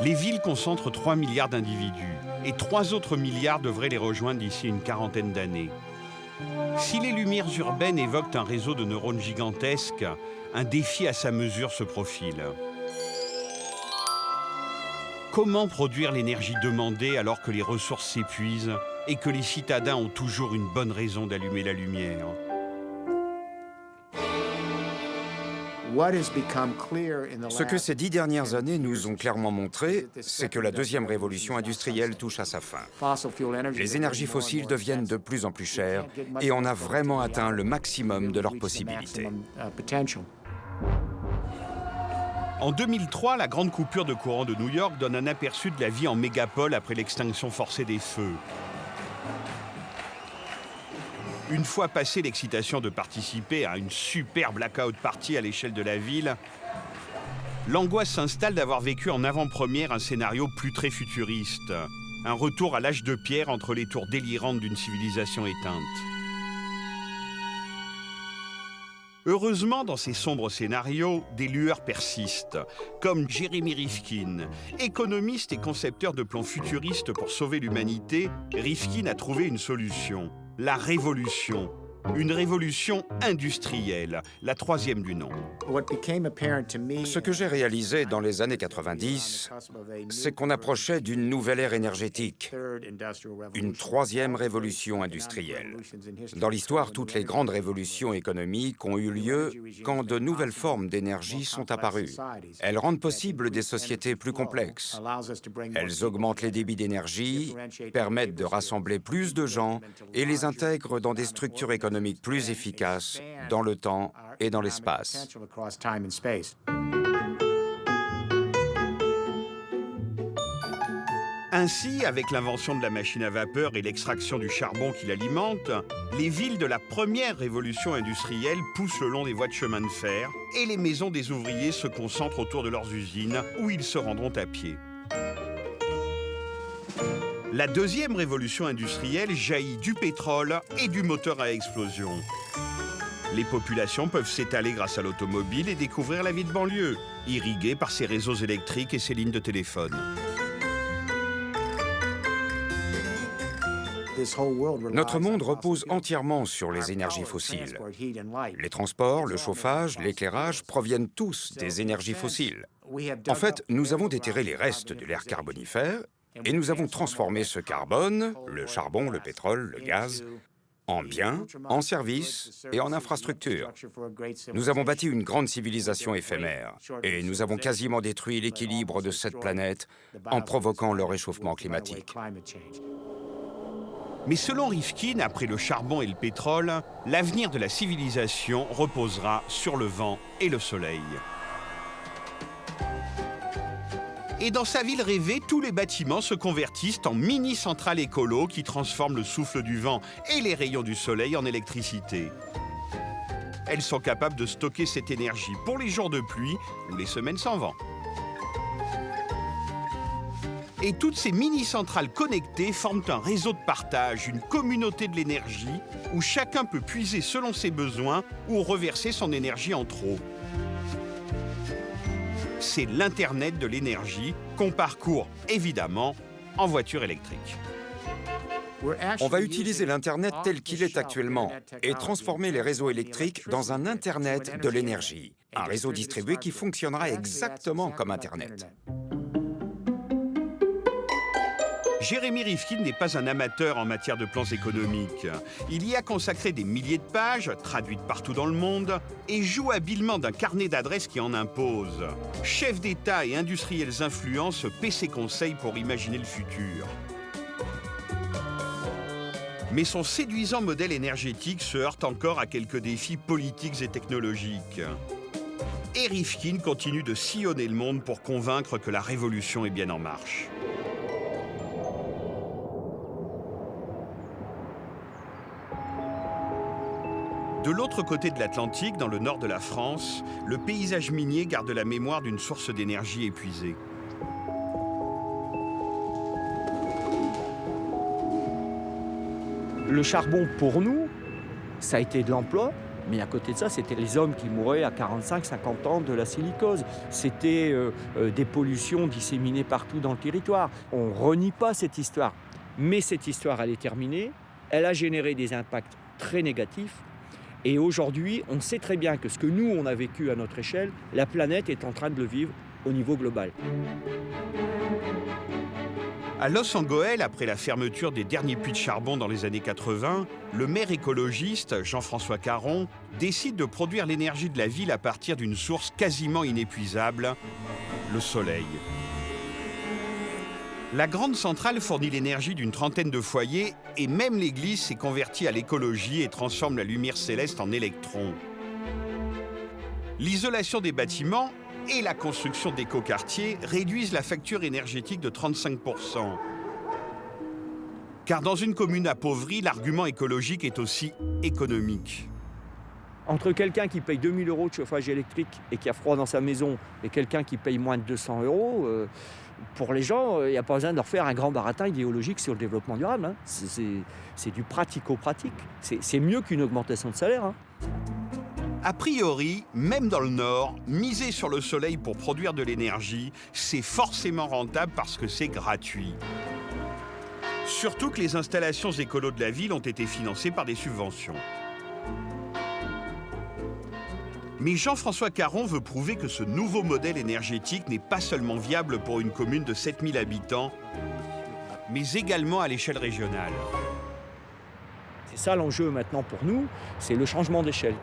Les villes concentrent 3 milliards d'individus et 3 autres milliards devraient les rejoindre d'ici une quarantaine d'années. Si les lumières urbaines évoquent un réseau de neurones gigantesques, un défi à sa mesure se profile. Comment produire l'énergie demandée alors que les ressources s'épuisent et que les citadins ont toujours une bonne raison d'allumer la lumière ? Ce que ces 10 dernières années nous ont clairement montré, c'est que la deuxième révolution industrielle touche à sa fin. Les énergies fossiles deviennent de plus en plus chères et on a vraiment atteint le maximum de leurs possibilités. En 2003, la grande coupure de courant de New York donne un aperçu de la vie en mégapole après l'extinction forcée des feux. Une fois passée l'excitation de participer à une super blackout party à l'échelle de la ville, l'angoisse s'installe d'avoir vécu en avant-première un scénario plus très futuriste. Un retour à l'âge de pierre entre les tours délirantes d'une civilisation éteinte. Heureusement, dans ces sombres scénarios, des lueurs persistent, comme Jeremy Rifkin. Économiste et concepteur de plans futuristes pour sauver l'humanité, Rifkin a trouvé une solution. La révolution. Une révolution industrielle, la troisième du nom. Ce que j'ai réalisé dans les années 90, c'est qu'on approchait d'une nouvelle ère énergétique, une troisième révolution industrielle. Dans l'histoire, toutes les grandes révolutions économiques ont eu lieu quand de nouvelles formes d'énergie sont apparues. Elles rendent possible des sociétés plus complexes. Elles augmentent les débits d'énergie, permettent de rassembler plus de gens et les intègrent dans des structures économiques plus efficaces dans le temps et dans l'espace. Ainsi, avec l'invention de la machine à vapeur et l'extraction du charbon qui l'alimente, les villes de la première révolution industrielle poussent le long des voies de chemin de fer et les maisons des ouvriers se concentrent autour de leurs usines où ils se rendront à pied. La deuxième révolution industrielle jaillit du pétrole et du moteur à explosion. Les populations peuvent s'étaler grâce à l'automobile et découvrir la vie de banlieue, irriguée par ses réseaux électriques et ses lignes de téléphone. Notre monde repose entièrement sur les énergies fossiles. Les transports, le chauffage, l'éclairage proviennent tous des énergies fossiles. En fait, nous avons déterré les restes de l'ère carbonifère et nous avons transformé ce carbone, le charbon, le pétrole, le gaz, en biens, en services et en infrastructures. Nous avons bâti une grande civilisation éphémère et nous avons quasiment détruit l'équilibre de cette planète en provoquant le réchauffement climatique. Mais selon Rifkin, après le charbon et le pétrole, l'avenir de la civilisation reposera sur le vent et le soleil. Et dans sa ville rêvée, tous les bâtiments se convertissent en mini-centrales écolo qui transforment le souffle du vent et les rayons du soleil en électricité. Elles sont capables de stocker cette énergie pour les jours de pluie ou les semaines sans vent. Et toutes ces mini-centrales connectées forment un réseau de partage, une communauté de l'énergie, où chacun peut puiser selon ses besoins ou reverser son énergie en trop. C'est l'Internet de l'énergie qu'on parcourt, évidemment, en voiture électrique. On va utiliser l'Internet tel qu'il est actuellement et transformer les réseaux électriques dans un Internet de l'énergie, un réseau distribué qui fonctionnera exactement comme Internet. Jeremy Rifkin n'est pas un amateur en matière de plans économiques. Il y a consacré des milliers de pages, traduites partout dans le monde, et joue habilement d'un carnet d'adresses qui en impose. Chefs d'État et industriels influents se paient ses conseils pour imaginer le futur. Mais son séduisant modèle énergétique se heurte encore à quelques défis politiques et technologiques. Et Rifkin continue de sillonner le monde pour convaincre que la révolution est bien en marche. De l'autre côté de l'Atlantique, dans le nord de la France, le paysage minier garde la mémoire d'une source d'énergie épuisée. Le charbon, pour nous, ça a été de l'emploi, Mais à côté de ça, c'était les hommes qui mouraient à 45-50 ans de la silicose. C'était des pollutions disséminées partout dans le territoire. On ne renie pas cette histoire. Mais cette histoire, elle est terminée. Elle a généré des impacts très négatifs. Et aujourd'hui, on sait très bien que ce que nous, on a vécu à notre échelle, la planète est en train de le vivre au niveau global. À Los Angeles, après la fermeture des derniers puits de charbon dans les années 80, le maire écologiste, Jean-François Caron, décide de produire l'énergie de la ville à partir d'une source quasiment inépuisable, le soleil. La grande centrale fournit l'énergie d'une trentaine de foyers et même l'église s'est convertie à l'écologie et transforme la lumière céleste en électrons. L'isolation des bâtiments et la construction d'écoquartiers réduisent la facture énergétique de 35%. Car dans une commune appauvrie, l'argument écologique est aussi économique. Entre quelqu'un qui paye 2 000 € de chauffage électrique et qui a froid dans sa maison et quelqu'un qui paye moins de 200 €, pour les gens, il n'y a pas besoin de leur faire un grand baratin idéologique sur le développement durable. Hein. C'est du pratico-pratique. C'est mieux qu'une augmentation de salaire. Hein. A priori, même dans le Nord, miser sur le soleil pour produire de l'énergie, c'est forcément rentable parce que c'est gratuit. Surtout que les installations écolos de la ville ont été financées par des subventions. Mais Jean-François Caron veut prouver que ce nouveau modèle énergétique n'est pas seulement viable pour une commune de 7000 habitants, mais également à l'échelle régionale. C'est ça l'enjeu maintenant pour nous, c'est le changement d'échelle.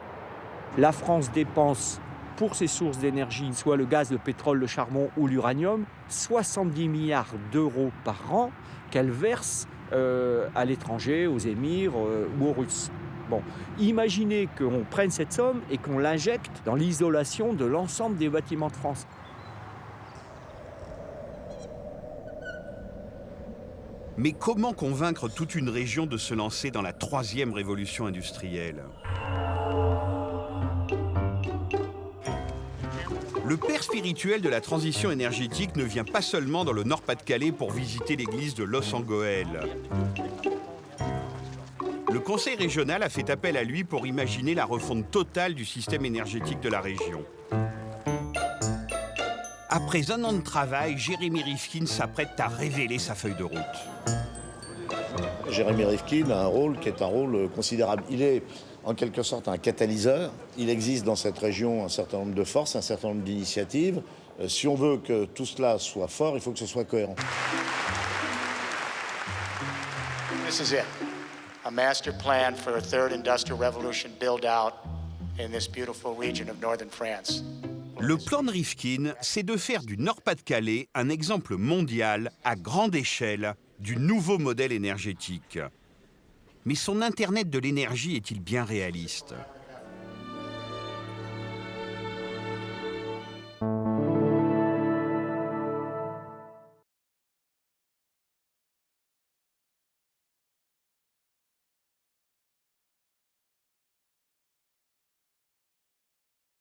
La France dépense pour ses sources d'énergie, soit le gaz, le pétrole, le charbon ou l'uranium, 70 milliards d'euros par an qu'elle verse à l'étranger, aux Émirs ou aux Russes. Bon, imaginez qu'on prenne cette somme et qu'on l'injecte dans l'isolation de l'ensemble des bâtiments de France. Mais comment convaincre toute une région de se lancer dans la troisième révolution industrielle ? Le père spirituel de la transition énergétique ne vient pas seulement dans le Nord-Pas-de-Calais pour visiter l'église de Los Angeles. Le conseil régional a fait appel à lui pour imaginer la refonte totale du système énergétique de la région. Après 1 an de travail, Jérémy Rifkin s'apprête à révéler sa feuille de route. Jérémy Rifkin a un rôle qui est un rôle considérable. Il est en quelque sorte un catalyseur. Il existe dans cette région un certain nombre de forces, un certain nombre d'initiatives. Si on veut que tout cela soit fort, il faut que ce soit cohérent. This is it. A master plan for a third industrial revolution build-out in this beautiful region of northern France. Le plan de Rifkin, c'est de faire du Nord-Pas-de-Calais un exemple mondial à grande échelle du nouveau modèle énergétique. Mais son Internet de l'énergie est-il bien réaliste ?